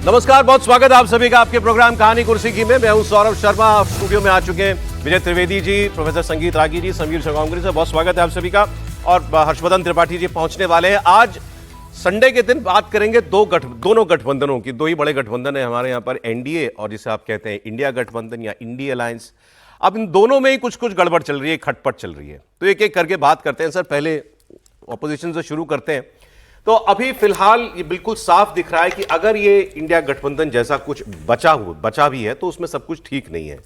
नमस्कार, बहुत स्वागत है आप सभी का आपके प्रोग्राम कहानी कुर्सी की में। मैं हूं सौरभ शर्मा। स्टूडियो में आ चुके हैं विजय त्रिवेदी जी, प्रोफेसर संगीत रागी जी, समीर शर्मा से। बहुत स्वागत है आप सभी का। और हर्षवर्धन त्रिपाठी जी पहुंचने वाले हैं। आज संडे के दिन बात करेंगे दोनों गठबंधनों की। दो ही बड़े गठबंधन है हमारे यहाँ पर, एनडीए और जिसे आप कहते हैं इंडिया गठबंधन या इंडी अलायंस। अब इन दोनों में ही कुछ कुछ गड़बड़ चल रही है, खटपट चल रही है। तो एक एक करके बात करते हैं। सर, पहले ऑपोजिशन से शुरू करते हैं। तो अभी फिलहाल ये बिल्कुल साफ दिख रहा है कि अगर ये इंडिया गठबंधन जैसा कुछ बचा भी है तो उसमें सब कुछ ठीक नहीं है।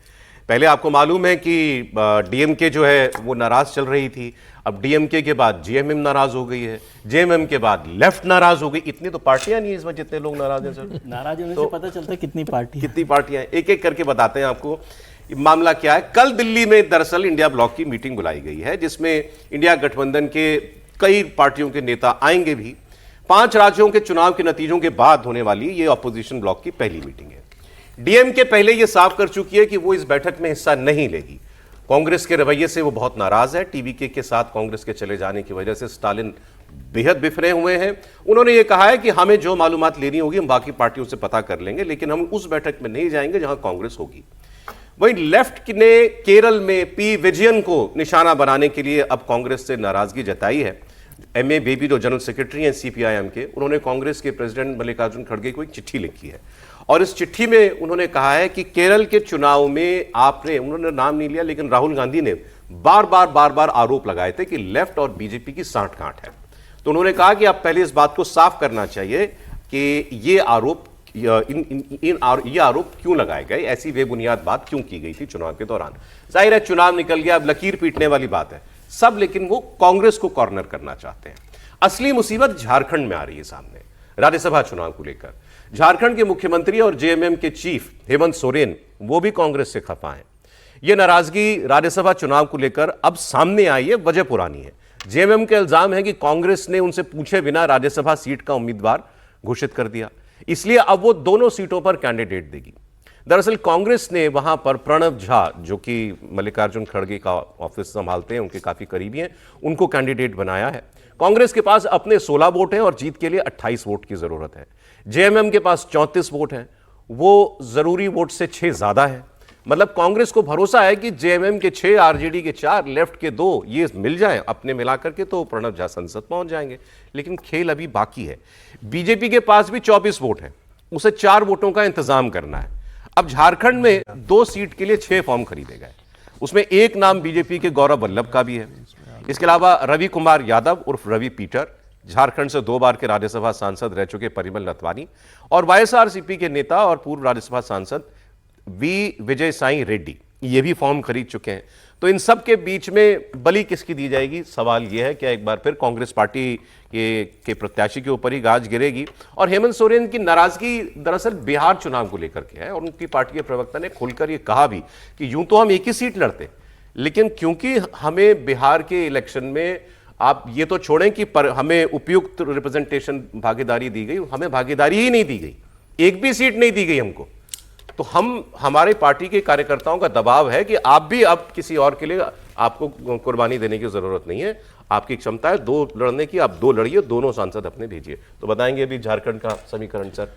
पहले आपको मालूम है कि डीएमके जो है वो नाराज चल रही थी। अब डीएमके के बाद जेएमएम नाराज हो गई है, जेएमएम के बाद लेफ्ट नाराज हो गई। इतनी तो पार्टियां नहीं है इसमें जितने लोग नाराज हैं सर। नाराज होने से पता चलता है कितनी पार्टियां। एक एक करके बताते हैं आपको मामला क्या है। कल दिल्ली में दरअसल इंडिया ब्लॉक की मीटिंग बुलाई गई है, जिसमें इंडिया गठबंधन के कई पार्टियों के नेता आएंगे भी। 5 राज्यों के चुनाव के नतीजों के बाद होने वाली ये ऑपोजिशन ब्लॉक की पहली मीटिंग है। डीएमके पहले ये साफ कर चुकी है कि वो इस बैठक में हिस्सा नहीं लेगी। कांग्रेस के रवैये से वो बहुत नाराज है। टीवीके के साथ कांग्रेस के चले जाने की वजह से स्टालिन बेहद बिफरे हुए हैं। उन्होंने ये कहा है कि हमें जो मालूमात लेनी होगी हम बाकी पार्टियों से पता कर लेंगे, लेकिन हम उस बैठक में नहीं जाएंगे जहां कांग्रेस होगी। वहीं लेफ्ट ने केरल में पी विजयन को निशाना बनाने के लिए अब कांग्रेस से नाराजगी जताई है। एमए बेबी जो जनरल सेक्रेटरी हैं सीपीआईएम के, उन्होंने कांग्रेस के प्रेसिडेंट मल्लिकार्जुन खड़गे को एक चिट्ठी लिखी है। और इस चिट्ठी में उन्होंने कहा है कि केरल के चुनाव में उन्होंने नाम नहीं लिया, लेकिन राहुल गांधी ने बार बार आरोप लगाए थे कि लेफ्ट और बीजेपी की सांठ-गांठ है। तो उन्होंने कहा कि अब पहले इस बात को साफ करना चाहिए कि ये आरोप क्यों लगाए गए, ऐसी बेबुनियाद बात क्यों की गई थी चुनाव के दौरान। जाहिर है चुनाव निकल गया, अब लकीर पीटने वाली बात है सब, लेकिन वो कांग्रेस को कॉर्नर करना चाहते हैं। असली मुसीबत झारखंड में आ रही है सामने, राज्यसभा चुनाव को लेकर। झारखंड के मुख्यमंत्री और जेएमएम के चीफ हेमंत सोरेन वो भी कांग्रेस से खफा हैं। ये नाराजगी राज्यसभा चुनाव को लेकर अब सामने आई है, वजह पुरानी है। जेएमएम के इल्जाम है कि कांग्रेस ने उनसे पूछे बिना राज्यसभा सीट का उम्मीदवार घोषित कर दिया, इसलिए अब वो दोनों सीटों पर कैंडिडेट देगी। दरअसल कांग्रेस ने वहां पर प्रणब झा, जो कि मल्लिकार्जुन खड़गे का ऑफिस संभालते हैं, उनके काफी करीबी हैं, उनको कैंडिडेट बनाया है। कांग्रेस के पास अपने 16 वोट हैं और जीत के लिए 28 वोट की जरूरत है। जेएमएम के पास 34 वोट हैं, वो जरूरी वोट से 6 ज्यादा है। मतलब कांग्रेस को भरोसा है कि जेएमएम के 6, आरजेडी के 4, लेफ्ट के 2 ये मिल जाएं अपने मिलाकर के तो प्रणब झा संसद पहुंच जाएंगे। लेकिन खेल अभी बाकी है। बीजेपी के पास भी 24 वोट हैं, उसे 4 वोटों का इंतजाम करना है। अब झारखंड में 2 सीट के लिए 6 फॉर्म खरीदे गए, उसमें एक नाम बीजेपी के गौरव वल्लभ का भी है। इसके अलावा रवि कुमार यादव उर्फ रवि पीटर, झारखंड से 2 बार के राज्यसभा सांसद रह चुके परिमल नथवानी, और वाईएसआरसीपी के नेता और पूर्व राज्यसभा सांसद वी विजय साई रेड्डी, ये भी फॉर्म खरीद चुके हैं। तो इन सब के बीच में बलि किसकी दी जाएगी, सवाल यह है। क्या एक बार फिर कांग्रेस पार्टी के प्रत्याशी के ऊपर ही गाज गिरेगी? और हेमंत सोरेन की नाराजगी दरअसल बिहार चुनाव को लेकर के है, और उनकी पार्टी के प्रवक्ता ने खुलकर ये कहा भी कि यूं तो हम एक ही सीट लड़ते, लेकिन क्योंकि हमें बिहार के इलेक्शन में आप ये तो छोड़ें कि हमें उपयुक्त रिप्रेजेंटेशन भागीदारी दी गई, हमें भागीदारी ही नहीं दी गई, एक भी सीट नहीं दी गई हमको। तो हमारे पार्टी के कार्यकर्ताओं का दबाव है कि आप भी अब किसी और के लिए आपको कुर्बानी देने की जरूरत नहीं है, आपकी क्षमता है 2 लड़ने की, आप 2 लड़िए, दोनों सांसद अपने भेजिए। तो बताएंगे अभी झारखंड का समीकरण सर।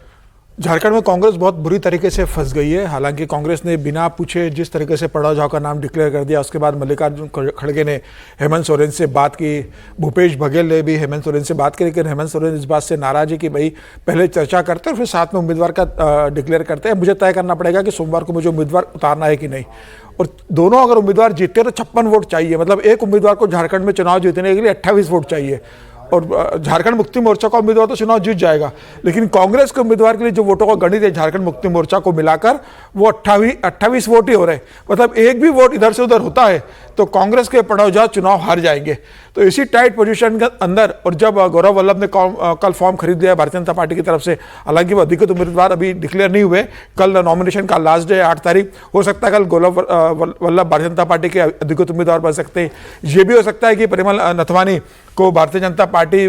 झारखंड में कांग्रेस बहुत बुरी तरीके से फंस गई है। हालांकि कांग्रेस ने बिना पूछे जिस तरीके से प्रणब झा का नाम डिक्लेयर कर दिया, उसके बाद मल्लिकार्जुन खड़गे ने हेमंत सोरेन से बात की, भूपेश बघेल ने भी हेमंत सोरेन से बात की, लेकिन हेमंत सोरेन इस बात से नाराज है कि भाई पहले चर्चा करते हैं और फिर साथ में उम्मीदवार का डिक्लेयर करते हैं। मुझे तय करना पड़ेगा कि सोमवार को मुझे उम्मीदवार उतारना है कि नहीं। और दोनों अगर उम्मीदवार जीतते तो 56 वोट चाहिए, मतलब एक उम्मीदवार को झारखंड में चुनाव जीतने के लिए 28 वोट चाहिए। और झारखंड मुक्ति मोर्चा का उम्मीदवार तो चुनाव जीत जाएगा, लेकिन कांग्रेस के उम्मीदवार के लिए जो वोटों का गणित है झारखंड मुक्ति मोर्चा को मिलाकर वो 28 वोट ही हो रहे हैं। मतलब एक भी वोट इधर से उधर होता है तो कांग्रेस के प्रणब झा चुनाव हार जाएंगे। तो इसी टाइट पोजीशन के अंदर, और जब गौरव वल्लभ ने कल फॉर्म खरीद लिया भारतीय जनता पार्टी की तरफ से, हालांकि वो अधिकृत उम्मीदवार अभी डिक्लेयर नहीं हुए, कल नॉमिनेशन का लास्ट डे 8 तारीख, हो सकता है कल गौरव वल्लभ भारतीय जनता पार्टी के अधिकृत उम्मीदवार बन सकते हैं। ये भी हो सकता है कि परिमल नथवानी को भारतीय जनता पार्टी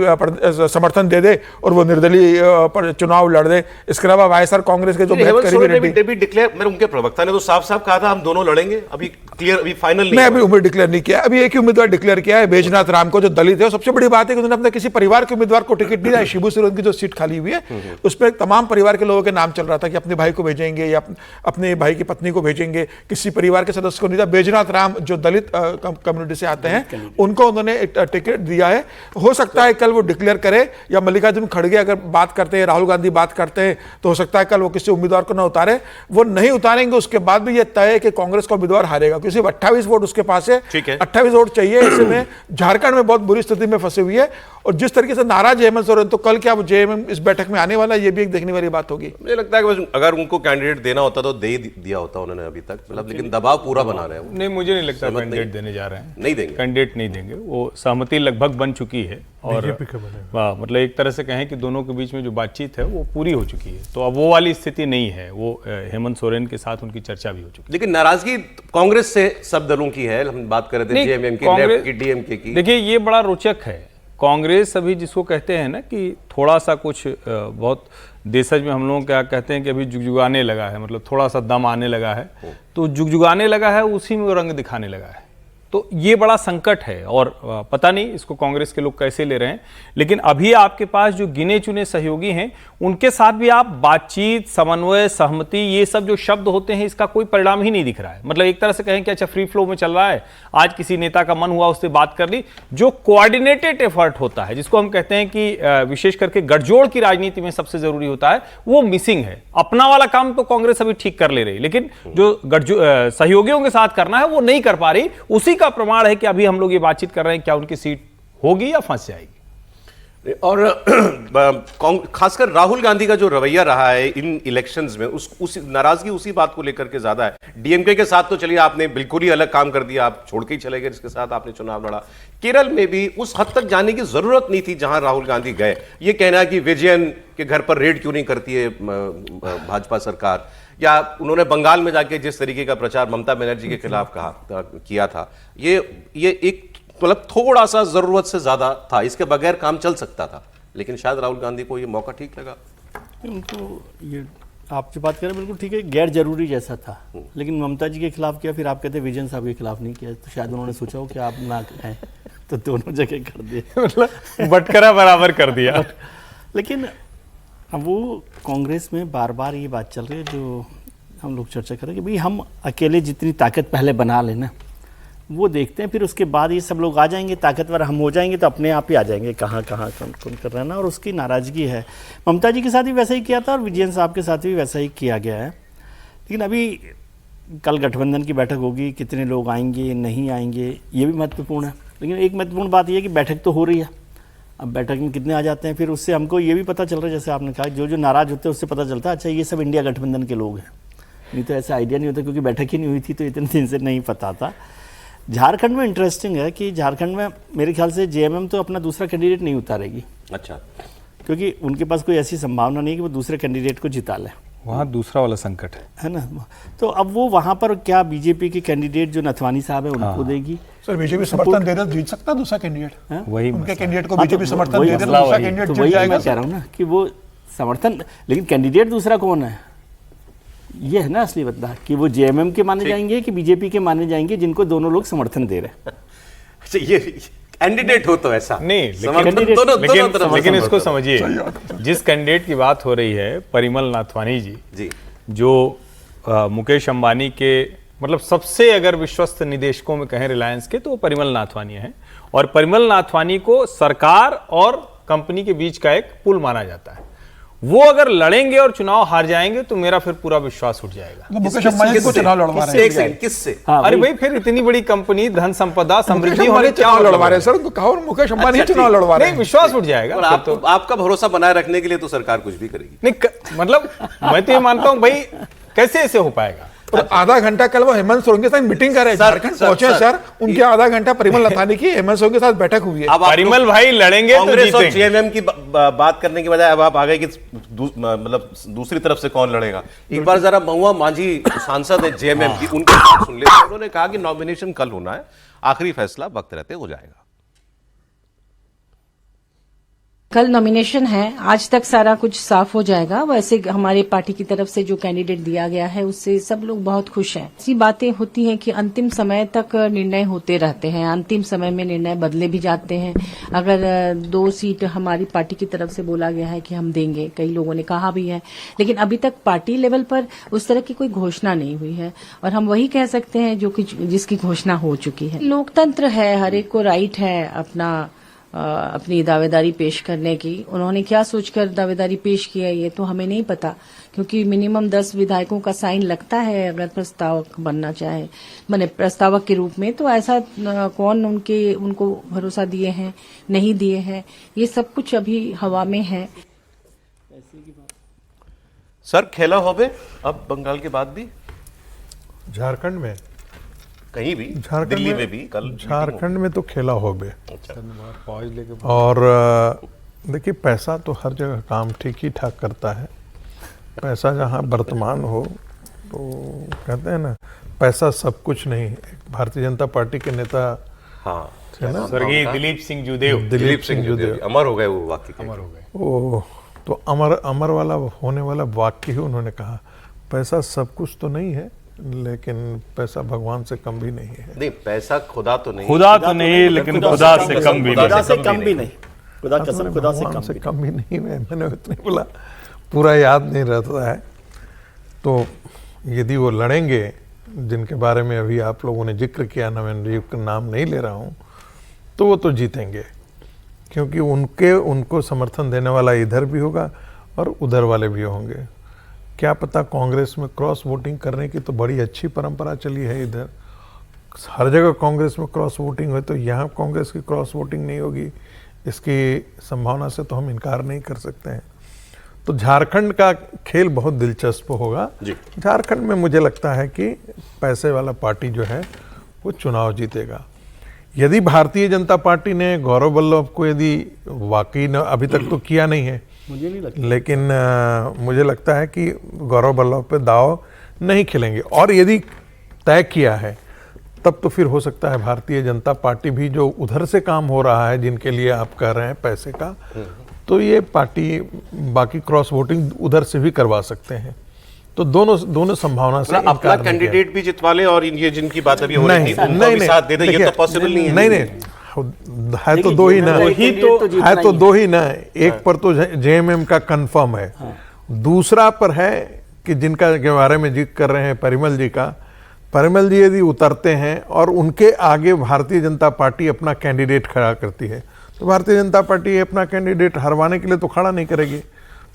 समर्थन दे दे और वो निर्दलीय पर चुनाव लड़ दे। इसके अलावा वाईएसआर कांग्रेस के जो हेमंत करीबी सोरेन ने रेड्डी, भी डिक्लेयर, मैं उनके प्रवक्ता ने तो साफ साफ कहा था हम दोनों लड़ेंगे, अभी क्लियर, अभी फाइनल मैं नहीं अभी उम्मीद डिक्लेयर नहीं किया, अभी एक ही उम्मीदवार डिक्लेयर किया है, बैजनाथ राम को, जो दलित है। सबसे बड़ी बात है कि उन्होंने अपने किसी परिवार के उम्मीदवार को टिकट नहीं दिया। शिबू सोरेन की जो सीट खाली हुई है उस पर तमाम परिवार के लोगों के नाम चल रहा था कि अपने भाई को भेजेंगे या अपने भाई की पत्नी को भेजेंगे, किसी परिवार के सदस्य को नहीं दिया। बैजनाथ राम जो दलित कम्युनिटी से आते हैं उनको उन्होंने टिकट दिया है। हो सकता है कल वो डिक्लेयर करे, या मल्लिकार्जुन खड़गे अगर बात करते हैं, राहुल गांधी बात करते हैं, तो हो सकता है कल वो किसी उम्मीदवार को ना उतारे। वो नहीं उतारेंगे उसके बाद भी ये तय है कि कांग्रेस का उम्मीदवार हारेगा, क्योंकि सिर्फ 28 वोट उसके पास है। 28 वोट चाहिए। ऐसे में झारखंड में बहुत बुरी स्थिति में फंसी हुई है, और जिस तरीके से नाराज है हेमंत सोरेन, तो कल क्या वो जेएमएम इस बैठक में आने वाला है, ये भी एक देखने वाली बात होगी। मुझे लगता है कि बस अगर उनको कैंडिडेट देना होता तो दे ही दिया होता उन्होंने अभी तक, मतलब, लेकिन दबाव पूरा बना रहे हैं वो। नहीं, मुझे नहीं लगता कैंडिडेट देने जा रहे हैं। नहीं देंगे, कैंडिडेट नहीं देंगे। वो सहमति लगभग बन चुकी है, और मतलब एक तरह से कहें कि दोनों के बीच में जो बातचीत है वो पूरी हो चुकी है। तो अब वो वाली स्थिति नहीं है। वो हेमंत सोरेन के साथ उनकी चर्चा भी हो चुकी है। लेकिन नाराजगी कांग्रेस से सब दलों की है। हम बात कर रहे थे जेएमएम की, लेफ्ट की, डीएमके की। देखिए, ये बड़ा रोचक है। कांग्रेस अभी जिसको कहते हैं ना कि थोड़ा सा कुछ बहुत देशज में हम लोग क्या कहते हैं कि अभी जुगजुगाने लगा है, मतलब थोड़ा सा दम आने लगा है, तो जुगजुगाने लगा है, उसी में वो रंग दिखाने लगा है। तो ये बड़ा संकट है, और पता नहीं इसको कांग्रेस के लोग कैसे ले रहे हैं। लेकिन अभी आपके पास जो गिने चुने सहयोगी हैं, उनके साथ भी आप बातचीत, समन्वय, सहमति, ये सब जो शब्द होते हैं, इसका कोई परिणाम ही नहीं दिख रहा है। मतलब एक तरह से कहें कि अच्छा फ्री फ्लो में चल रहा है, आज किसी नेता का मन हुआ उससे बात कर ली। जो कोऑर्डिनेटेड एफर्ट होता है, जिसको हम कहते हैं कि विशेष करके गठजोड़ की राजनीति में सबसे जरूरी होता है, वो मिसिंग है। अपना वाला काम तो कांग्रेस अभी ठीक कर ले रही, लेकिन जो सहयोगियों के साथ करना है वो नहीं कर पा रही। उसी का प्रमाण है कि अभी हम लोग ये बातचीत कर रहे हैं, क्या उनकी सीट होगी या फंस जाएगी। और खासकर राहुल गांधी का जो रवैया रहा है इन इलेक्शंस में, उस नाराजगी उसी बात को लेकर के ज्यादा है। डीएमके के साथ तो चलिए आपने बिल्कुल ही अलग काम कर दिया, आप छोड़ के ही चले गए, जिसके साथ आपने चुनाव लड़ा। केरल में भी उस हद तक जाने की जरूरत नहीं थी जहां राहुल गांधी गए। ये कहना है कि विजयन के घर पर रेड क्यों नहीं करती है भाजपा सरकार, या उन्होंने बंगाल में जाके जिस तरीके का प्रचार ममता बनर्जी के खिलाफ किया था, ये एक मतलब थोड़ा सा जरूरत से ज्यादा था। इसके बगैर काम चल सकता था, लेकिन शायद राहुल गांधी को ये मौका ठीक लगा। उनको ये आप जो बात करें बिल्कुल ठीक है, गैर जरूरी जैसा था। लेकिन ममता जी के खिलाफ किया, फिर आप कहते हैं विजयन साहब के खिलाफ नहीं किया, तो शायद उन्होंने सोचा हो कि आप ना कहें, तो दोनों जगह कर दिए। मतलब बटकरा बराबर कर दिया। लेकिन अब वो कांग्रेस में बार बार ये बात चल रही है, जो हम लोग चर्चा करें कि भाई हम अकेले जितनी ताकत पहले बना लेना, वो देखते हैं, फिर उसके बाद ये सब लोग आ जाएंगे, ताकतवर हम हो जाएंगे, तो अपने आप ही आ जाएंगे कहाँ कहाँ कौन कर रहा है ना। और उसकी नाराज़गी है। ममता जी के साथ भी वैसा ही किया था, और विजयन साहब के साथ भी वैसा ही किया गया है। लेकिन अभी कल गठबंधन की बैठक होगी, कितने लोग आएंगे नहीं आएंगे, ये भी महत्वपूर्ण है। लेकिन एक महत्वपूर्ण बात यह है कि बैठक तो हो रही है, अब बैठक में कितने आ जाते हैं, फिर उससे हमको ये भी पता चल रहा है, जैसे आपने कहा, जो नाराज़ होते हैं उससे पता चलता है अच्छा ये सब इंडिया गठबंधन के लोग हैं। नहीं तो ऐसा आइडिया नहीं होता, क्योंकि बैठक ही नहीं हुई थी, तो इतने दिन से नहीं पता था। झारखंड में इंटरेस्टिंग है कि झारखंड में मेरे ख्याल से जेएमएम तो अपना दूसरा कैंडिडेट नहीं उतारेगी। अच्छा, क्योंकि उनके पास कोई ऐसी संभावना नहीं कि वो दूसरे कैंडिडेट को जिता ले। वहाँ दूसरा वाला संकट है ना। तो अब वो वहाँ पर क्या बीजेपी के कैंडिडेट जो नथवानी साहब है उनको देगी? सर बीजेपी समर्थन दे दे जीत सकता है दूसरा कैंडिडेट, वही उनके कैंडिडेट को बीजेपी समर्थन दे दे मसला दूसरा वही। कैंडिडेट तो जीत वही जाएगा। मैं कह रहा हूँ ना कि वो समर्थन, लेकिन कैंडिडेट दूसरा कौन है, ये है ना असली बदला, कि वो जेएमएम के माने जाएंगे कि बीजेपी के माने जाएंगे, जिनको दोनों लोग समर्थन दे रहे हैं। अच्छा, ये कैंडिडेट हो तो ऐसा नहीं, लेकिन इसको समझिए, जिस कैंडिडेट की बात हो रही है, परिमल नाथवानी जी, जो मुकेश अंबानी के मतलब सबसे अगर विश्वस्त निदेशकों में कहें रिलायंस के, तो वो परिमल नाथवानी हैं। और परिमल नाथवानी को सरकार और कंपनी के बीच का एक पुल माना जाता है। वो अगर लड़ेंगे और चुनाव हार जाएंगे तो मेरा फिर पूरा विश्वास उठ जाएगा। मुकेश अंबानी को चुनाव लड़वा रहे हैं, किससे? अरे भाई, फिर इतनी बड़ी कंपनी, धन संपदा, समृद्धि होने चुनाव लड़वा रहे हैं सर, कहो मुकेश अंबानी चुनाव लड़वा रहे हैं, विश्वास उठ जाएगा। और आपका भरोसा बनाए रखने के लिए तो सरकार कुछ भी करेगी। नहीं, मतलब मैं तो ये मानता हूं भाई, कैसे ऐसे हो पाएगा। और आधा घंटा कल वो हेमंत सोरेन के साथ मीटिंग कर रहे हैं, झारखंड पहुंचे सर, उनके आधा घंटा परिमल नाथवानी की हेमंत सोरेन के साथ बैठक हुई है। अब परिमल भाई लड़ेंगे तो कांग्रेस और जीतेंगे। जेएमएम की बात करने की बजाय अब आप आ गए कि मतलब दूसरी तरफ से कौन लड़ेगा। एक बार जरा महुआ मांझी सांसद है जेएमएम की, उनकी बात सुन लेते। उन्होंने कहा कि नॉमिनेशन कल होना है, आखिरी फैसला वक्त रहते हो जाएगा। कल नॉमिनेशन है, आज तक सारा कुछ साफ हो जाएगा। वैसे हमारे पार्टी की तरफ से जो कैंडिडेट दिया गया है उससे सब लोग बहुत खुश हैं। ऐसी बातें होती हैं कि अंतिम समय तक निर्णय होते रहते हैं, अंतिम समय में निर्णय बदले भी जाते हैं। अगर 2 सीट हमारी पार्टी की तरफ से बोला गया है कि हम देंगे, कई लोगों ने कहा भी है, लेकिन अभी तक पार्टी लेवल पर उस तरह की कोई घोषणा नहीं हुई है और हम वही कह सकते हैं जो कि जिसकी घोषणा हो चुकी है। लोकतंत्र है, हर एक को राइट है अपनी दावेदारी पेश करने की। उन्होंने क्या सोचकर दावेदारी पेश किया ये तो हमें नहीं पता, क्योंकि मिनिमम 10 विधायकों का साइन लगता है अगर प्रस्तावक बनना चाहे, माने प्रस्तावक के रूप में। तो ऐसा कौन उनको भरोसा दिए हैं, नहीं दिए हैं, ये सब कुछ अभी हवा में है। सर खेला होबे अब बंगाल के बाद भी झारखंड में, कहीं भी, झारखंड दिल्ली में में भी कल झारखंड में तो खेला होबे। अच्छा। और देखिए, पैसा तो हर जगह काम ठीक ही ठाक करता है। पैसा जहाँ वर्तमान हो तो कहते हैं ना, पैसा सब कुछ नहीं। भारतीय जनता पार्टी के नेता हाँ थे ना, स्वर्गीय दिलीप सिंह जुदेव, दिलीप सिंह जुदेव अमर हो गए, वो वाक्य अमर हो गए। वो तो अमर वाला होने वाला वाक्य ही उन्होंने कहा। पैसा सब कुछ तो नहीं है, लेकिन पैसा भगवान से कम भी नहीं है। नहीं, पैसा खुदा तो नहीं, खुदा तो नहीं, लेकिन खुदा से कम भी नहीं। खुदा से कम भी नहीं, खुदा कसम खुदा से भगवान से कम कम भी नहीं। मैंने उतनी बोला, पूरा याद नहीं रहता है। तो यदि वो लड़ेंगे, जिनके बारे में अभी आप लोगों ने जिक्र किया ना, मैं नाम नहीं ले रहा हूँ, तो वो तो जीतेंगे, क्योंकि उनको समर्थन देने वाला इधर भी होगा और उधर वाले भी होंगे। क्या पता, कांग्रेस में क्रॉस वोटिंग करने की तो बड़ी अच्छी परंपरा चली है इधर। हर जगह कांग्रेस में क्रॉस वोटिंग हो, तो यहाँ कांग्रेस की क्रॉस वोटिंग नहीं होगी, इसकी संभावना से तो हम इनकार नहीं कर सकते हैं। तो झारखंड का खेल बहुत दिलचस्प होगा। झारखंड में मुझे लगता है कि पैसे वाला पार्टी जो है वो चुनाव जीतेगा। यदि भारतीय जनता पार्टी ने गौरव वल्लभ को यदि वाकई न, अभी तक तो किया नहीं है, मुझे नहीं लगता, लेकिन मुझे लगता है कि गौरव वल्लभ पे दाव नहीं खेलेंगे। और यदि तय किया है, तब तो फिर हो सकता है भारतीय जनता पार्टी भी, जो उधर से काम हो रहा है, जिनके लिए आप कह रहे हैं पैसे का, तो ये पार्टी बाकी क्रॉस वोटिंग उधर से भी करवा सकते हैं। तो दोनों संभावना से अपना कैंडिडेट भी जितवा ले और ये जिनकी बात अभी हो रही थी उनको भी साथ दे दे, ये तो पॉसिबल नहीं है। नहीं, है तो दो ही ना, है तो दो ही ना। एक पर तो जेएमएम का कंफर्म है, दूसरा पर है कि जिनका के बारे में जिक्र कर रहे हैं परिमल जी का, परिमल जी यदि उतरते हैं और उनके आगे भारतीय जनता पार्टी अपना कैंडिडेट खड़ा करती है, तो भारतीय जनता पार्टी अपना कैंडिडेट हरवाने के लिए तो खड़ा नहीं करेगी।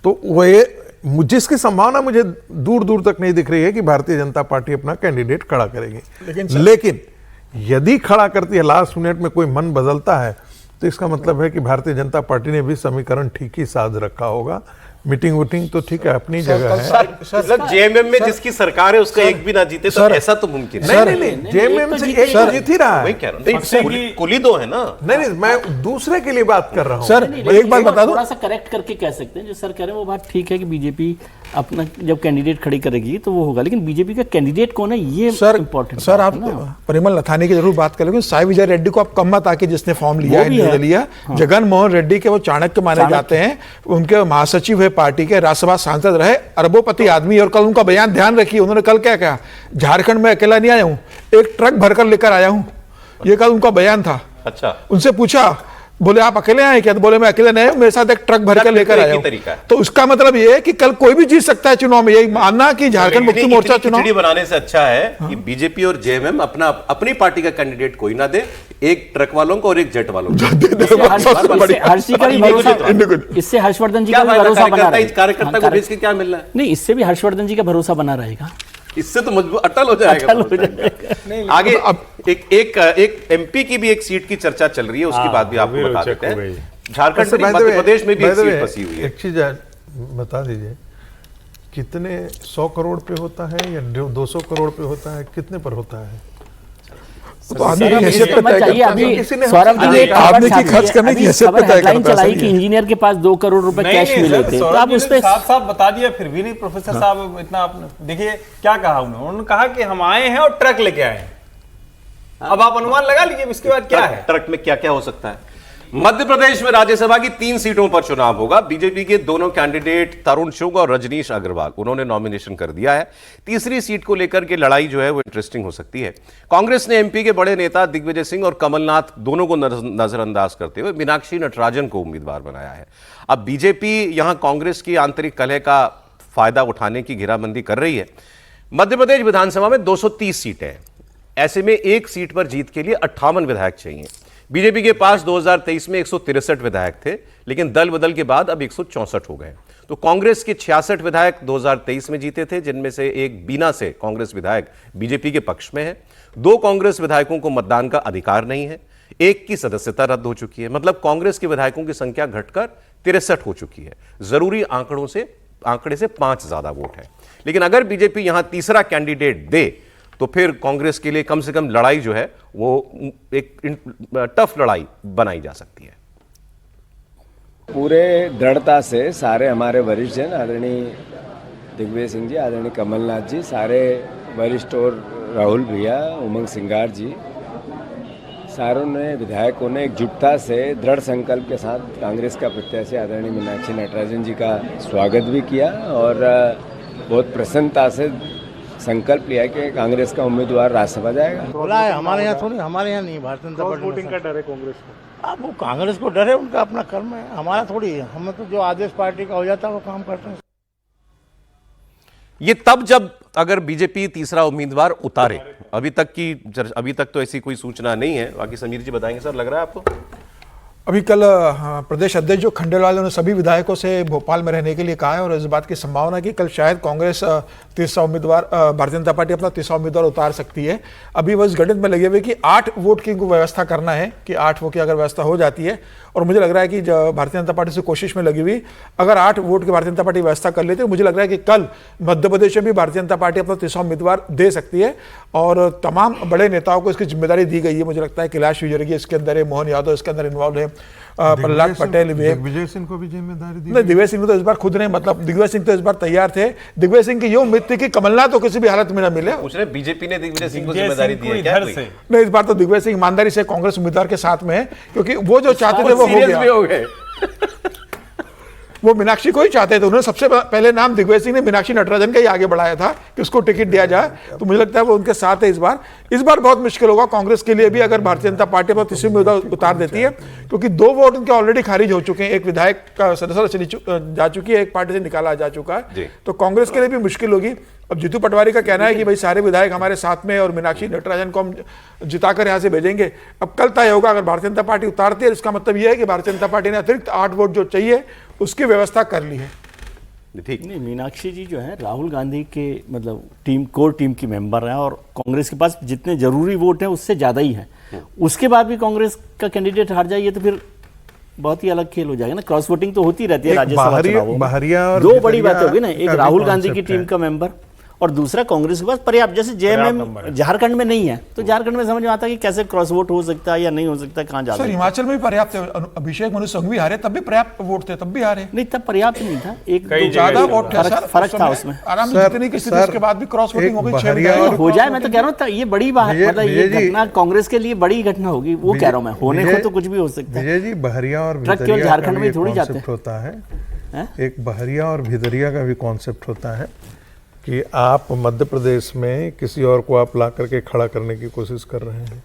तो वह जिसकी संभावना मुझे दूर दूर तक नहीं दिख रही है कि भारतीय जनता पार्टी अपना कैंडिडेट खड़ा करेगी। लेकिन यदि खड़ा करती है, लास्ट मिनट में कोई मन बदलता है, तो इसका मतलब है कि भारतीय जनता पार्टी ने भी समीकरण ठीक ही साध रखा होगा। मीटिंग वोटिंग तो ठीक है, अपनी जगह है। मतलब जेएमएम में जिसकी सरकार है उसका एक भी ना जीते, तो ऐसा तो मुमकिन है। नहीं, जेएमएम से एक जीत ही रहा है। कह रहा हूं, कुल ही दो है ना। नहीं, मैं दूसरे के लिए बात कर रहा हूँ। सर एक बात बता दूं, थोड़ा सा करेक्ट करके कह सकते हैं, जो सर कह रहे हैं वो बात ठीक है कि बीजेपी अपना जब कैंडिडेट खड़ी करेगी तो वो होगा, लेकिन बीजेपी का कैंडिडेट कौन है ये इम्पोर्टेंट। सर आप परिमल नथानी की जरूर बात करेंगे। साई विजय रेड्डी को आप कम मत आके, जिसने फॉर्म लिया है निर्दलीय, जगन मोहन रेड्डी के वो चाणक्य माने जाते हैं, उनके महासचिव है पार्टी के, राज्यसभा सांसद रहे, अरबोपति आदमी। और कल उनका बयान ध्यान रखिए, उन्होंने कल क्या कहा, झारखंड में अकेला नहीं आया हूं, एक ट्रक भरकर लेकर आया हूं, ये कल उनका बयान था। अच्छा, उनसे पूछा, बोले आप अकेले आए क्या, तो बोले मैं अकेले नहीं हूं, मेरे साथ एक ट्रक भरकर लेकर आया हूं। तो उसका मतलब ये है कि कल कोई भी जीत सकता है चुनाव में। यही मानना कि झारखंड मुक्ति मोर्चा चुनाव बनाने से अच्छा है कि बीजेपी और जेएमएम अपनी पार्टी का कैंडिडेट कोई ना दे, एक ट्रक वालों को और एक जेट वालों को। इससे हर्षवर्धन जी का भरोसा बना रहेगा। कार्यकर्ता को भेज के क्या मिल रहा है? नहीं, इससे भी हर्षवर्धन जी का भरोसा बना रहेगा, इससे तो मजबूत अटल हो जाएगा। आगे अब एक एमपी की भी एक सीट की चर्चा चल रही है, उसकी बात भी आपको बता देते हैं। झारखंड से मध्य प्रदेश में भी एक सीट फंसी हुई है। एक चीज बता दीजिए, कितने 100 करोड़ पे होता है या 200 करोड़ पे होता है, कितने पर होता है? तो आदमी की हैसियत पे तय चाहिए। अभी सौरभ जी ने आदमी की खर्च करने की हैसियत पे तय हेडलाइन चलाई कि इंजीनियर के पास 2 करोड़ रुपए कैश मिले थे, तो आप उस पे साफ साफ बता दिया, फिर भी नहीं प्रोफेसर साहब इतना। आपने देखिए क्या कहा उन्होंने कहा कि हम आए हैं और ट्रक लेके आए हैं। अब आप अनुमान लगा लीजिए इसके बाद क्या है, ट्रक में क्या क्या हो सकता है। मध्य प्रदेश में राज्यसभा की 3 सीटों पर चुनाव होगा। बीजेपी के दोनों कैंडिडेट तरुण चुग और रजनीश अग्रवाल उन्होंने नॉमिनेशन कर दिया है। तीसरी सीट को लेकर के लड़ाई जो है वो इंटरेस्टिंग हो सकती है। कांग्रेस ने एमपी के बड़े नेता दिग्विजय सिंह और कमलनाथ दोनों को नजरअंदाज करते हुए मीनाक्षी नटराजन को उम्मीदवार बनाया है। अब बीजेपी यहां कांग्रेस की आंतरिक कलह का फायदा उठाने की घेराबंदी कर रही है। मध्य प्रदेश विधानसभा में 230 सीटें हैं। ऐसे में एक सीट पर जीत के लिए 58 विधायक चाहिए। बीजेपी के पास 2023 में 163 विधायक थे, लेकिन दल बदल के बाद अब 164 हो गए। तो कांग्रेस के 66 विधायक 2023 में जीते थे, जिनमें से एक बीना से कांग्रेस विधायक बीजेपी के पक्ष में है। 2 कांग्रेस विधायकों को मतदान का अधिकार नहीं है। एक की सदस्यता रद्द हो चुकी है। मतलब कांग्रेस के विधायकों की संख्या घटकर 63 हो चुकी है। जरूरी आंकड़े से 5 ज्यादा वोट है। लेकिन अगर बीजेपी यहां तीसरा कैंडिडेट दे तो फिर कांग्रेस के लिए कम से कम लड़ाई जो है वो एक टफ लड़ाई बनाई जा सकती है। पूरे दृढ़ता से सारे हमारे वरिष्ठ जन, आदरणीय दिग्विजय सिंह जी, आदरणीय कमलनाथ जी, सारे वरिष्ठ और राहुल भैया, उमंग सिंगार जी, सारों ने विधायकों ने एकजुटता से दृढ़ संकल्प के साथ कांग्रेस का प्रत्याशी आदरणीय मीनाक्षी नटराजन जी का स्वागत भी किया और बहुत प्रसन्नता से संकल्प लिया कि कांग्रेस का उम्मीदवार राज्यसभा जाएगा। बोला है हमारे यहाँ थोड़ी, हमारे यहाँ नहीं, भारतीय जनता पार्टी वोटिंग का डर है कांग्रेस को। अब वो कांग्रेस को डर है, उनका अपना कर्म है, हमारा थोड़ी है। हमें तो जो आदेश पार्टी का हो जाता है वो काम करते हैं। ये तब जब अगर बीजेपी तीसरा उम्मीदवार उतारे। अभी तक तो ऐसी कोई सूचना नहीं है। बाकी समीर जी बताएंगे। सर, लग रहा है आपको? अभी कल प्रदेश अध्यक्ष जो खंडेलवाल ने सभी विधायकों से भोपाल में रहने के लिए कहा है और इस बात की संभावना कि कल शायद कांग्रेस तीसरा उम्मीदवार, भारतीय जनता पार्टी अपना तीसरा उम्मीदवार उतार सकती है। अभी वो इस गणित में लगे हुए कि 8 वोट की व्यवस्था करना है कि 8 वोट की अगर व्यवस्था हो जाती है, और मुझे लग रहा है कि भारतीय जनता पार्टी से कोशिश में लगी हुई, अगर 8 वोट की भारतीय जनता पार्टी व्यवस्था कर लेती है, मुझे लग रहा है कि कल मध्य प्रदेश में भी भारतीय जनता पार्टी अपना तीसरा उम्मीदवार दे सकती है। और तमाम बड़े नेताओं को इसकी जिम्मेदारी दी गई है। मुझे लगता है कैलाश विजयवर्गीय इसके अंदर है, मोहन यादव इसके अंदर इन्वॉल्व है, प्रहलाद पटेल भी है। दिग्विजय सिंह को भी जिम्मेदारी दी। नहीं, दिग्विजय सिंह तो इस बार खुद ने, मतलब दिग्विजय सिंह तो इस बार तैयार थे। दिग्विजय सिंह की ये उम्मीद थी कि कमलनाथ तो किसी भी हालत में न मिले। बीजेपी ने दिग्विजय सिंह को जिम्मेदारी दी है क्या? नहीं, इस बार तो दिग्विजय सिंह ईमानदारी से कांग्रेस उम्मीदवार के साथ में है, क्योंकि वो जो चाहते थे वो हो गया। वो मीनाक्षी को ही चाहते थे। उन्होंने सबसे पहले नाम दिग्विजय सिंह ने मीनाक्षी नटराजन का ही आगे बढ़ाया था कि उसको टिकट दिया जाए। तो मुझे लगता है वो उनके साथ है इस बार बहुत मुश्किल होगा कांग्रेस के लिए भी अगर भारतीय जनता पार्टी पर तीसरी उम्मीदवार उतार देती है, क्योंकि 2 वोट उनके ऑलरेडी खारिज हो चुके हैं। एक विधायक का सदस्यता जा चुकी है, एक पार्टी से निकाला जा चुका है। तो कांग्रेस के लिए भी मुश्किल होगी। अब जीतू पटवारी का कहना है कि भाई सारे विधायक हमारे साथ में और मीनाक्षी नटराजन को हम जिताकर यहां से भेजेंगे। अब कल तय होगा। अगर भारतीय जनता पार्टी उतारती है, इसका मतलब यह है कि भारतीय जनता पार्टी ने अतिरिक्त 8 वोट जो चाहिए उसकी व्यवस्था कर ली है। ठीक नहीं, मीनाक्षी जी जो है राहुल गांधी के मतलब कोर टीम की मेंबर हैं और कांग्रेस के पास जितने जरूरी वोट हैं उससे ज्यादा ही है। उसके बाद भी कांग्रेस का कैंडिडेट हार जाए तो फिर बहुत ही अलग खेल हो जाएगा ना। क्रॉस वोटिंग तो होती रहती है राज्यसभा चुनावों में। 2 बड़ी बातें होगी ना, एक राहुल गांधी की टीम का मेंबर और दूसरा कांग्रेस के पास पर्याप्त। जैसे जेएमएम झारखंड में नहीं है, तो झारखंड में समझ में आता है कि कैसे क्रॉस वोट हो सकता है या नहीं हो सकता, कहां जा सकता है। हिमाचल में भी पर्याप्त है। अभिषेक मनु संघवी हारे तब भी पर्याप्त वोट थे, तब भी हारे नहीं, तब पर्याप्त नहीं था। एक ज्यादा वोट फर्क था उसमें। आराम से जितनी की स्थिति के बाद भी क्रॉस वोटिंग हो गई। 6 हो जाए, मैं तो कह रहा हूँ ये बड़ी बात, मतलब ये घटना कांग्रेस के लिए बड़ी घटना होगी। वो कह रहा हूँ मैं, होने को तो कुछ भी हो सकता है। विजय जी, बहरिया और केवल झारखंड में थोड़ी जाते हैं। होता है एक बहरिया और भिदरिया का भी कॉन्सेप्ट होता है कि आप मध्य प्रदेश में किसी और को आप ला करके खड़ा करने की कोशिश कर रहे हैं,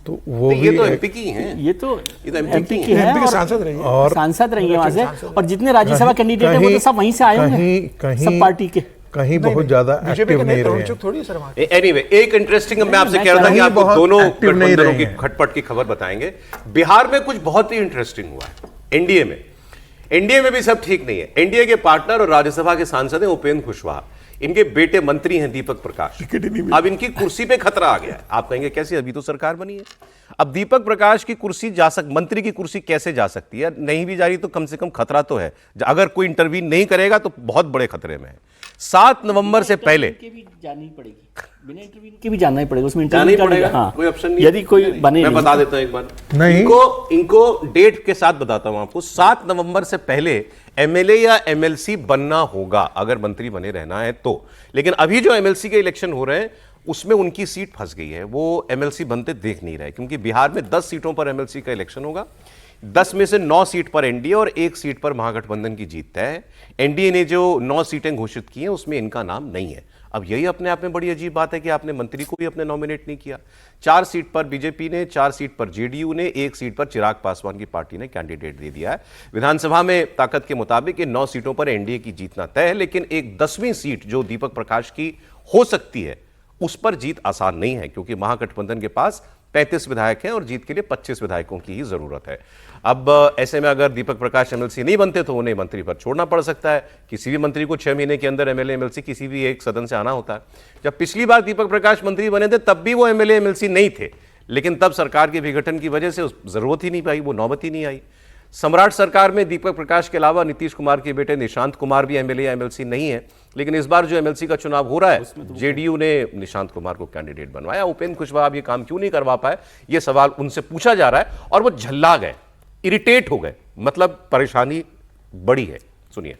तो वो भी ये तो एमपी की हैं। ये तो एमपी की है और सांसद रही है और सांसद रही है वहां से। और जितने राज्यसभा कैंडिडेट हैं वो तो सब वहीं से आए होंगे, सब पार्टी के। कहीं बहुत ज्यादा एक्टिव नहीं रहे हैं। एनीवे, एक इंटरेस्टिंग, मैं आपसे कह रहा था कि आपको दोनों गठबंधनों की खटपट की खबर बताएंगे। बिहार में कुछ बहुत ही इंटरेस्टिंग हुआ है। एनडीए में भी सब ठीक नहीं है। एनडीए के पार्टनर और राज्यसभा के सांसद हैं उपेंद्र कुशवाहा। इनके बेटे मंत्री हैं दीपक प्रकाश। अब इनकी कुर्सी पे खतरा आ गया है। आप कहेंगे कैसे, अभी तो सरकार बनी है। अब दीपक प्रकाश की कुर्सी मंत्री की कुर्सी कैसे जा सकती है? नहीं भी जा रही तो कम से कम खतरा तो है। अगर कोई इंटरवीन नहीं करेगा तो बहुत बड़े खतरे में है। 7 नवंबर से पहले भी जानी पड़ेगी, बिना इंटरव्यू के भी जाना ही पड़ेगा, उसमें जाना ही पड़ेगा। हाँ, कोई ऑप्शन नहीं। यदि कोई बने, मैं बता देता हूं एक बार नहीं, इनको डेट के साथ बताता हूं आपको। 7 नवंबर से पहले एमएलए या एमएलसी बनना होगा अगर मंत्री बने रहना है तो। लेकिन अभी जो एमएलसी के इलेक्शन हो रहे हैं उसमें उनकी सीट फंस गई है। वो एमएलसी बनते देख नहीं रहे, क्योंकि बिहार में 10 सीटों पर एमएलसी का इलेक्शन होगा। 10 में से 9 सीट पर एनडीए और 1 सीट पर महागठबंधन की जीत तय है। एनडीए ने जो 9 सीटें घोषित की हैं उसमें इनका नाम नहीं है। अब यही अपने आप में बड़ी अजीब बात है कि आपने मंत्री को भी अपने नॉमिनेट नहीं किया। 4 सीट पर बीजेपी ने, 4 सीट पर जेडीयू ने, 1 सीट पर चिराग पासवान की पार्टी ने कैंडिडेट दे दिया है। विधानसभा में ताकत के मुताबिक इन 9 सीटों पर एनडीए की जीतना तय है, लेकिन एक 10वीं सीट जो दीपक प्रकाश की हो सकती है उस पर जीत आसान नहीं है, क्योंकि महागठबंधन के पास 35 विधायक हैं और जीत के लिए 25 विधायकों की ही जरूरत है। अब ऐसे में अगर दीपक प्रकाश एमएलसी नहीं बनते तो उन्हें मंत्री पद छोड़ना पड़ सकता है। किसी भी मंत्री को 6 महीने के अंदर एमएलए एमएलसी किसी भी एक सदन से आना होता है। जब पिछली बार दीपक प्रकाश मंत्री बने थे तब भी वो एमएलए एमएलसी नहीं थे, लेकिन तब सरकार के विघटन की वजह से जरूरत ही नहीं पाई, वो नौबत ही नहीं आई। सम्राट सरकार में दीपक प्रकाश के अलावा नीतीश कुमार के बेटे निशांत कुमार भी एमएलए या एमएलसी नहीं है, लेकिन इस बार जो एमएलसी का चुनाव हो रहा है जेडीयू ने निशांत कुमार को कैंडिडेट बनवाया। उपेंद्र कुशवाहा अब ये काम क्यों नहीं करवा पाए, ये सवाल उनसे पूछा जा रहा है और वो झल्ला गए, इरिटेट हो गए, मतलब परेशानी बड़ी है। सुनिए।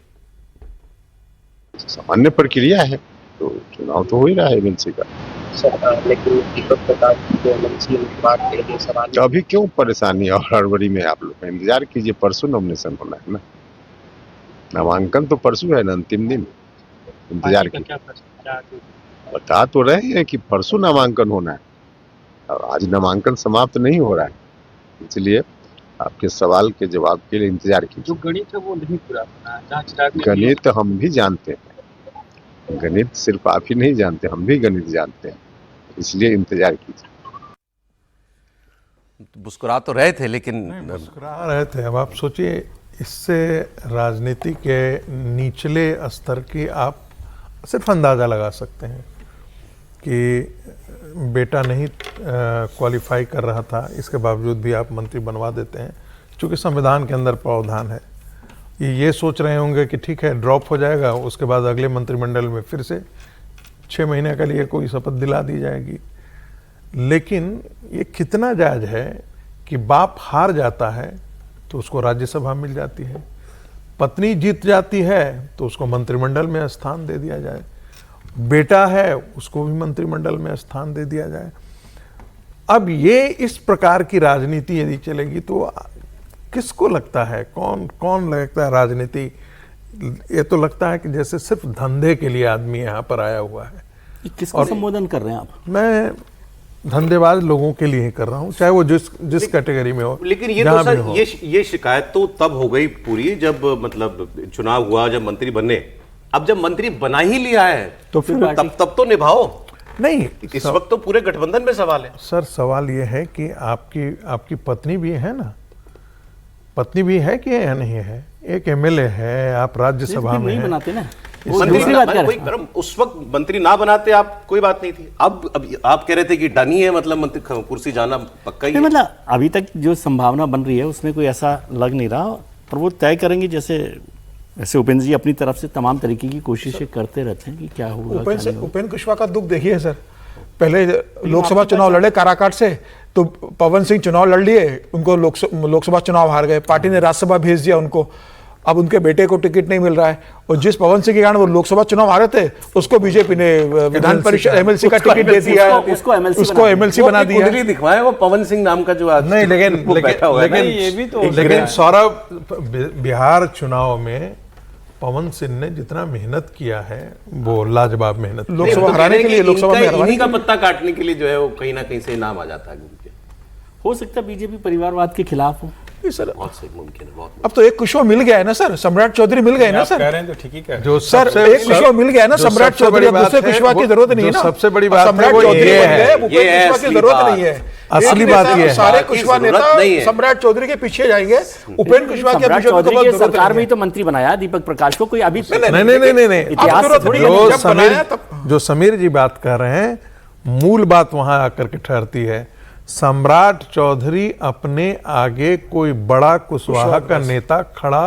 सामान्य प्रक्रिया है, तो चुनाव तो हो ही रहा है एमएलसी का। लेकिन दीपक प्रकाश को एमएलसी बात के लिए सवाल, तो अभी क्यों परेशानी और हड़बड़ी में आप लोग इंतजार कीजिए, परसों नॉमिनेशन होना है ना, नामांकन तो परसों है ना, अंतिम दिन इंतजार कीजिए। बता तो रहे हैं कि परसों नामांकन होना है, और आज नामांकन समाप्त नहीं हो रहा है, इसलिए आपके सवाल के जवाब के लिए इंतजार कीजिए। जो गणित है वो नहीं पूरा होना, गणित हम भी जानते हैं, गणित सिर्फ आप ही नहीं जानते, हम भी गणित जानते हैं, इसलिए इंतजार कीजिए। मुस्कुरा तो रहे थे, लेकिन मुस्कुरा रहे थे। अब आप सोचिए, इससे राजनीति के निचले स्तर की आप सिर्फ अंदाज़ा लगा सकते हैं कि बेटा नहीं क्वालिफाई कर रहा था, इसके बावजूद भी आप मंत्री बनवा देते हैं, क्योंकि संविधान के अंदर प्रावधान है। ये सोच रहे होंगे कि ठीक है ड्रॉप हो जाएगा, उसके बाद अगले मंत्रिमंडल में फिर से 6 महीने के लिए कोई शपथ दिला दी जाएगी। लेकिन ये कितना जायज़ है कि बाप हार जाता है तो उसको राज्यसभा मिल जाती है, पत्नी जीत जाती है तो उसको मंत्रिमंडल में स्थान दे दिया जाए, बेटा है उसको भी मंत्रिमंडल में स्थान दे दिया जाए। अब ये इस प्रकार की राजनीति यदि चलेगी तो किसको लगता है, कौन लगता है राजनीति, ये तो लगता है कि जैसे सिर्फ धंधे के लिए आदमी यहाँ पर आया हुआ है। किसको संबोधन कर रहे हैं आप? मैं धंधेबाज लोगों के लिए ही कर रहा हूँ, चाहे वो जिस कैटेगरी में हो। लेकिन ये तो सर ये शिकायत तो तब हो गई पूरी जब मतलब चुनाव हुआ, जब मंत्री बने। अब जब मंत्री बना ही लिया है तो फिर तब तो निभाओ। नहीं, इस वक्त तो पूरे गठबंधन में सवाल है। सर सवाल ये है कि आपकी पत्नी भी है ना, पत्नी भी है कि या नहीं है, एक एमएलए है, आप राज्यसभा में नहीं बनाते ना, उस वक्त मंत्री ना बनाते आप, कोई बात नहीं थी। अब आप कह रहे थे कि डनी है, मतलब मंत्री कुर्सी जाना पक्का ही है। मतलब अभी तक जो संभावना बन रही है उसमें कोई ऐसा लग नहीं रहा, और वो तय करेंगे। जैसे उपेंद्र जी अपनी तरफ से तमाम तरीके की कोशिशें करते रहते हैं कि क्या होगा। उपेंद्र कुशवाहा का दुख देखिए सर, पहले लोकसभा चुनाव लड़े काराकाट से, तो पवन सिंह चुनाव लड़ लिए, उनको लोकसभा चुनाव हार गए, पार्टी ने राज्यसभा भेज दिया उनको। अब उनके बेटे को टिकट नहीं मिल रहा है, और जिस पवन सिंह के कारण वो लोकसभा चुनाव हारे थे उसको बीजेपी ने विधान परिषद एमएलसी का टिकट दे दिया है, उसको एमएलसी बना दिया। कुंडली दिखवाए वो पवन सिंह नाम का जो आदमी। नहीं, लेकिन सौरभ, बिहार चुनाव में पवन सिंह ने जितना मेहनत किया है वो लाजवाब मेहनत, लोकसभा हराने के लिए, लोकसभा में हराने का पत्ता काटने के लिए जो है वो कहीं ना कहीं से नाम आ जाता है। हो सकता है बीजेपी परिवारवाद के खिलाफ हो। सर बहुत सही मुमकिन है, बहुत। अब तो एक कुशवाहा मिल गया है ना सर, सम्राट चौधरी मिल गए ना सर, कह रहे हैं तो ठीक ही कह रहे हैं। जो सर एक कुशवाहा मिल गया ना, सम्राट चौधरी, दूसरे कुशवाहा की जरूरत नहीं है ना। सबसे बड़ी बात सम्राट चौधरी की जरूरत नहीं है, असली बात ये है। सारे कुशवाहा नेता सम्राट चौधरी के पीछे जाएंगे, उपेंद्र कुशवाहा के सम्राट चौधरी की सरकार में ही तो मंत्री बनाया दीपक प्रकाश को, कोई अभी नहीं, इतिहास जो समीर जी बात कर रहे हैं, मूल बात वहां आकर के ठहरती है। सम्राट चौधरी अपने आगे कोई बड़ा कुशवाहा का नेता खड़ा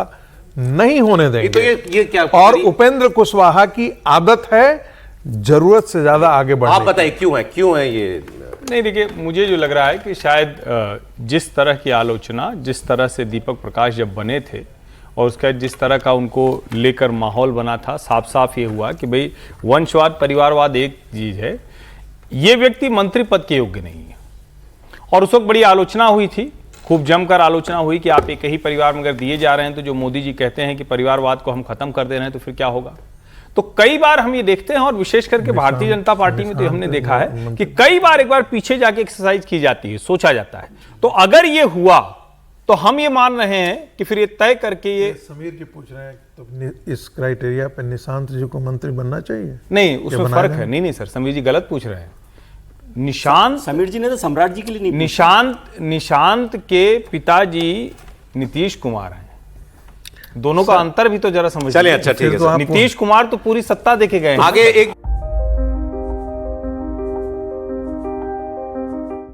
नहीं होने देंगे। तो ये क्या, और उपेंद्र कुशवाहा की आदत है जरूरत से ज्यादा आगे बढ़ने। आप बताइए क्यों है ये? नहीं, देखिए मुझे जो लग रहा है कि शायद जिस तरह की आलोचना, जिस तरह से दीपक प्रकाश जब बने थे और उसका जिस तरह का उनको लेकर माहौल बना था, साफ साफ ये हुआ कि भाई वंशवाद परिवारवाद एक चीज है, ये व्यक्ति मंत्री पद के योग्य नहीं है। और उस वक्त बड़ी आलोचना हुई थी खूब जमकर आलोचना हुई कि आप एक ही परिवार में अगर दिए जा रहे हैं तो जो मोदी जी कहते हैं कि परिवारवाद को हम खत्म कर दे रहे हैं तो फिर क्या होगा। तो कई बार हम ये देखते हैं और विशेष करके भारतीय जनता पार्टी में तो हमने देखा है कि कई बार एक बार पीछे जाके एक्सरसाइज की जाती है, सोचा जाता है। तो अगर ये हुआ तो हम ये मान रहे हैं कि फिर ये तय करके ये समीर जी पूछ रहे हैं तो इस क्राइटेरिया पे निशांत जी को मंत्री बनना चाहिए? नहीं, उसमें फर्क है। नहीं सर, समीर जी गलत पूछ रहे हैं। निशांत, समीर जी ने तो सम्राट जी के लिए नहीं निशांत के पिताजी नीतीश कुमार हैं। दोनों का अंतर भी तो जरा समझ। चलिए, अच्छा ठीक है। नीतीश कुमार तो पूरी सत्ता देके गए हैं। आगे एक